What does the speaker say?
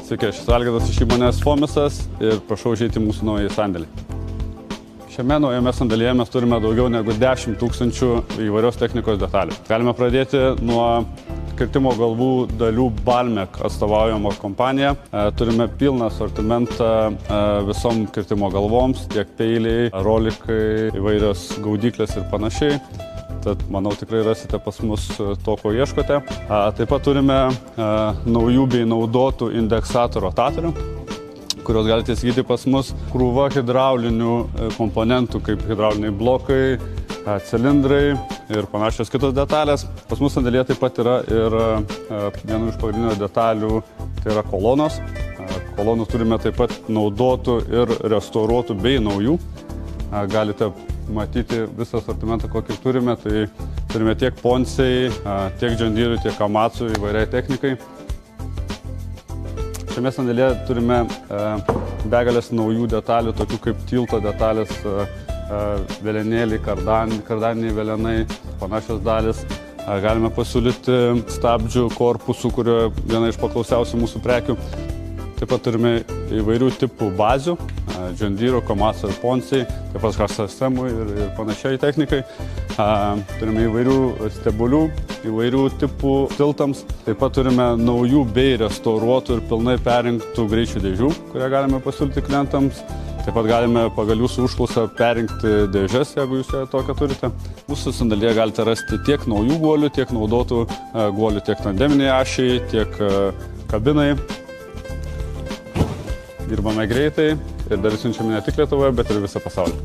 Sveiki, aš esu Algirdas iš įmonės Fomisas ir prašau užeiti į mūsų naują sandėlį. Šiame naujame sandėlyje mes turime daugiau negu 10 000 įvairios technikos detalių. Galime pradėti nuo kirtimo galvų dalių Balmek atstovaujama kompanija. Turime pilną asortimentą visom kirtimo galvoms, tiek peiliai, rolikai, įvairios gaudyklės ir panašiai. Tad, manau, tikrai rasite pas mus to, ko ieškote. Taip pat turime naujų bei naudotų indeksatų rotatorių, kuriuos galite įsigyti pas mus. Krūva hidraulinių komponentų, kaip hidrauliniai blokai, cilindrai ir panašios kitos detalės. Pas mus sandėlyje taip pat yra ir viena iš pagrindinių detalių, tai yra kolonos. Kolonų turime taip pat naudotų ir restauruotų bei naujų. Galite matyti visą asortimentą, kokį turime. Tai turime tiek Ponsei, tiek John Deere, tiek Komatsu įvairiai technikai. Šiame sandėlyje turime begalės naujų detalių, tokių kaip tilto detalės, velenėliai, kardaniniai velenai, panašios dalis. Galime pasiūlyti stabdžių korpusų, kurio viena iš paklausiausių mūsų prekių. Taip pat turime įvairių tipų bazių, John Deere, Komatsu ir Ponsei, taip pat HSM ir panašiai technikai. Turime įvairių stebulių, įvairių tipų tiltams. Taip pat turime naujų bei restauruotų ir pilnai perrinktų greičių dėžių, kurią galime pasiūlyti klientams. Taip pat galime pagal jūsų užklausą perrinkti dėžes, jeigu jūs tokią turite. Mūsų sandėlyje galite rasti tiek naujų guolių, tiek naudotų guolių, tiek tandeminiai ašiai, tiek kabinai. Dirbame greitai ir dar siunčiame ne tik Lietuvoje, bet ir visą pasaulį.